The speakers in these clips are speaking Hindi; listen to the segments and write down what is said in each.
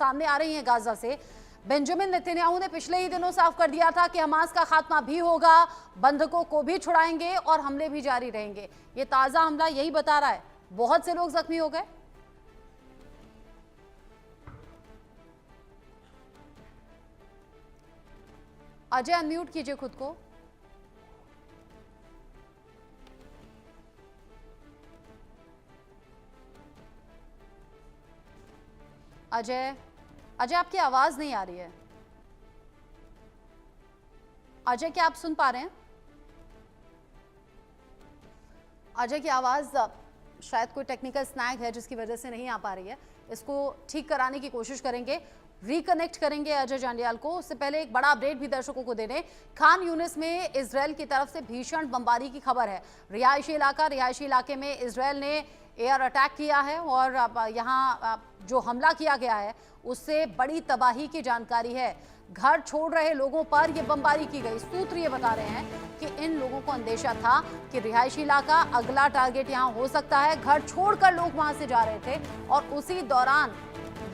सामने आ रही हैं गाजा से। बेंजामिन नेतन्याहू ने पिछले ही दिनों साफ कर दिया था कि हमास का खात्मा भी होगा, बंधकों को भी छुड़ाएंगे और हमले भी जारी रहेंगे। ये ताजा हमला यही बता रहा है। बहुत से लोग जख्मी हो गए। अजय अनम्यूट कीजिए खुद को। अजय आपकी आवाज नहीं आ रही है। अजय, क्या आप सुन पा रहे हैं? अजय की आवाज शायद कोई टेक्निकल स्नैग है जिसकी वजह से नहीं आ पा रही है। इसको ठीक कराने की कोशिश करेंगे, रिकनेक्ट करेंगे अजय जांडियाल को। उससे पहले एक बड़ा अपडेट भी दर्शकों को दे दें। खान यूनिस में इजरायल की तरफ से भीषण बमबारी की खबर है। रिहायशी इलाके में इजरायल ने एयर अटैक किया है और यहाँ जो हमला किया गया है उससे बड़ी तबाही की जानकारी है। घर छोड़ रहे लोगों पर यह बमबारी की गई। सूत्र ये बता रहे हैं कि इन लोगों को अंदेशा था कि रिहायशी इलाका अगला टारगेट यहाँ हो सकता है। घर छोड़कर लोग वहां से जा रहे थे और उसी दौरान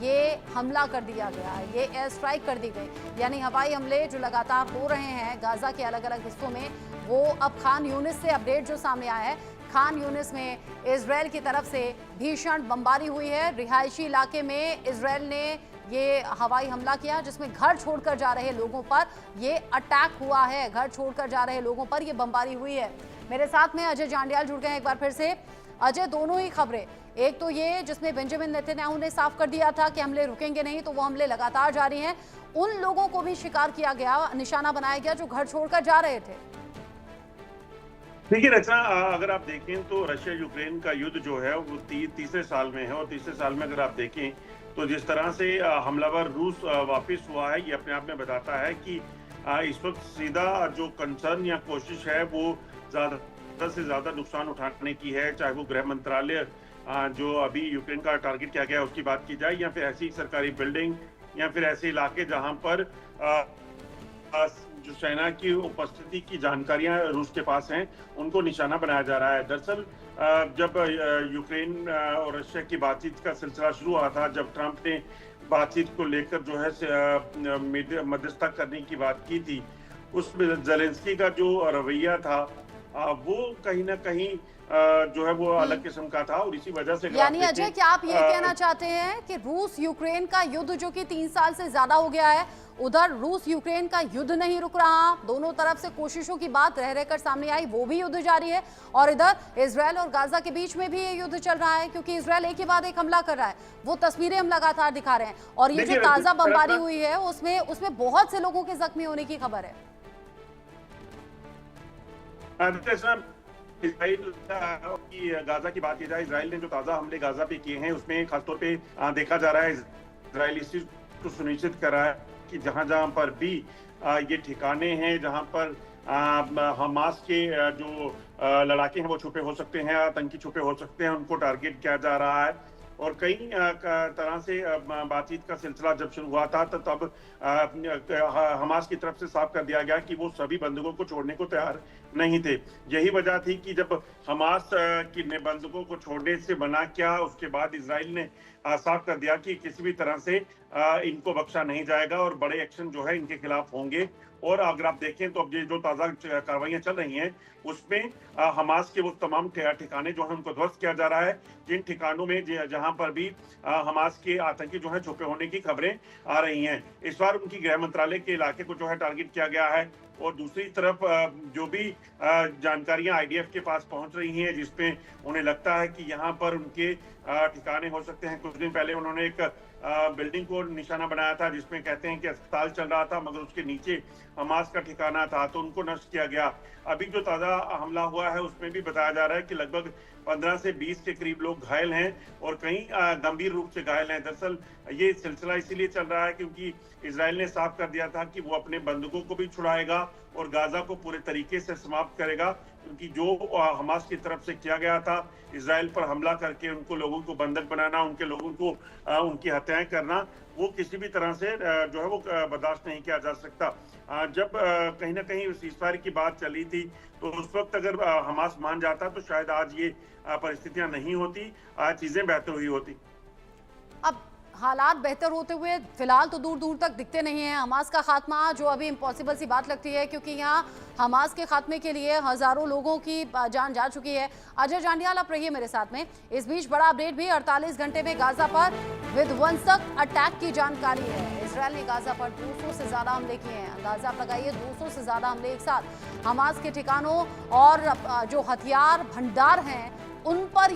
ये हमला कर दिया गया है, ये एयर स्ट्राइक कर दी गई। यानी हवाई हमले जो लगातार हो रहे हैं गाजा के अलग अलग हिस्सों में, वो अब खान यूनिस से अपडेट जो सामने आया है, खान यूनिस में इजरायल की तरफ से भीषण बमबारी हुई है। रिहायशी इलाके में इजरायल ने ये हवाई हमला किया जिसमें घर छोड़कर जा रहे लोगों पर ये अटैक हुआ है। घर छोड़कर जा रहे लोगों पर ये बमबारी हुई है। मेरे साथ में अजय जांडियाल जुड़ गए हैं एक बार फिर से। अजय, दोनों ही खबरें, एक तो ये जिसमें बेंजामिन नेतन्याहू ने साफ कर दिया था कि हमले रुकेंगे नहीं, तो वो हमले लगातार जारी हैं। उन लोगों को भी शिकार किया गया, निशाना बनाया गया जो घर छोड़कर जा रहे थे। देखिए रचना, अगर आप देखें तो रशिया यूक्रेन का युद्ध जो है वो तीसरे साल में है और तीसरे साल में अगर आप देखें तो जिस तरह से हमलावर रूस वापस हुआ है, ये अपने आप में बताता है कि इस वक्त सीधा जो कंसर्न या कोशिश है वो ज्यादा से ज्यादा नुकसान उठाने की है। चाहे वो गृह मंत्रालय जो अभी यूक्रेन का टारगेट किया गया है उसकी बात की जाए, या फिर ऐसी सरकारी बिल्डिंग या फिर ऐसे इलाके जहां पर जो सेना की उपस्थिति की जानकारियां रूस के पास हैं उनको निशाना बनाया जा रहा है। दरअसल जब यूक्रेन और रशिया की बातचीत का सिलसिला शुरू हुआ था, जब ट्रंप ने बातचीत को लेकर जो है मध्यस्थता करने की बात की थी, उसमें जेलेंस्की का जो रवैया था वो कहीं ना कहीं जो है वो अलग किस्म का था और इसी वजह से, यानी अजय, क्या आप ये कहना चाहते हैं कि रूस यूक्रेन का युद्ध जो कि 3 साल से ज्यादा हो गया है, उधर रूस यूक्रेन का युद्ध नहीं रुक रहा, दोनों तरफ से कोशिशों की बात रह रहकर सामने आई, वो भी युद्ध जारी है, और इधर इजरायल और गाजा के बीच में भी ये युद्ध चल रहा है क्योंकि इजरायल एक के बाद एक हमला कर रहा है। वो तस्वीरें हम लगातार दिखा रहे हैं और ये जो ताजा बमबारी हुई है उसमें बहुत से लोगों के जख्मी होने की खबर है। इजराइल की गाजा की बात की जाए, इजराइल ने जो ताजा हमले गाजा पे किए हैं उसमें खासतौर पे देखा जा रहा है इजराइल इस चीज को सुनिश्चित कर रहा है कि जहां जहां पर भी ये ठिकाने हैं जहां पर हमास के जो लड़ाके हैं वो छुपे हो सकते हैं, आतंकी छुपे हो सकते हैं, उनको टारगेट किया जा रहा है। और कई तरह से बातचीत का सिलसिला जब शुरू हुआ था तो तब हमास की तरफ से साफ कर दिया गया कि वो सभी बंधकों को छोड़ने को तैयार नहीं थे। यही वजह थी कि जब हमास की ने बंधकों को छोड़ने से मना किया, उसके बाद इजराइल ने साफ कर दिया कि किसी भी तरह से इनको बख्शा नहीं जाएगा और बड़े एक्शन जो है इनके खिलाफ होंगे। और अगर आप देखें तो अब ये जो ताजा कार्रवाइयां चल रही हैं उसमें हमास के वो तमाम ठिकाने जो है उनको ध्वस्त किया जा रहा है, जिन ठिकानों में जहां पर भी हमास के आतंकी जो है छुपे होने की खबरें आ रही हैं। इस बार उनकी गृह मंत्रालय के इलाके को जो है टारगेट किया गया है और दूसरी तरफ जो भी जानकारियां आईडीएफ के पास पहुंच रही हैं जिसमें उन्हें लगता है कि यहाँ पर उनके ठिकाने हो सकते हैं। कुछ दिन पहले उन्होंने एक बिल्डिंग को निशाना बनाया था जिसमें कहते हैं कि अस्पताल चल रहा था मगर उसके नीचे हमास का ठिकाना था, तो उनको नष्ट किया गया। अभी जो ताजा हमला हुआ है उसमें भी बताया जा रहा है कि लगभग 15 से 20 के करीब लोग घायल हैं और कई गंभीर रूप से घायल हैं। दरअसल ये सिलसिला इसीलिए चल रहा है क्योंकि इजराइल ने साफ कर दिया था कि वो अपने बंधकों को भी छुड़ाएगा और गाजा को पूरे तरीके से समाप्त करेगा, क्योंकि जो हमास की तरफ से किया गया था इजराइल पर हमला करके उनको लोगों को बंधक बनाना, उनके लोगों को उनकी हत्याएं करना, वो किसी भी तरह से जो है वो बर्दाश्त नहीं किया जा सकता। जब कहीं ना कहीं सीज़फायर की बात चली थी तो उस वक्त अगर हमास मान जाता तो शायद आज ये परिस्थितियां नहीं होती, आज चीजें बेहतर हुई होती। अब हालात बेहतर होते हुए फिलहाल तो दूर दूर तक दिखते नहीं हैं। हमास का खात्मा जो अभी इम्पॉसिबल सी बात लगती है, क्योंकि यहाँ हमास के खात्मे के लिए हजारों लोगों की जान जा चुकी है। अजय जांडियाल आप रहिए मेरे साथ में। इस बीच बड़ा अपडेट भी 48 घंटे में गाजा पर विध्वंसक अटैक की जानकारी है। इजरायल ने गाजा पर 200 से ज्यादा हमले किए हैं। अंदाजा आप लगाइए, 200 से ज्यादा हमले एक साथ हमास के ठिकानों और जो हथियार भंडार हैं उन पर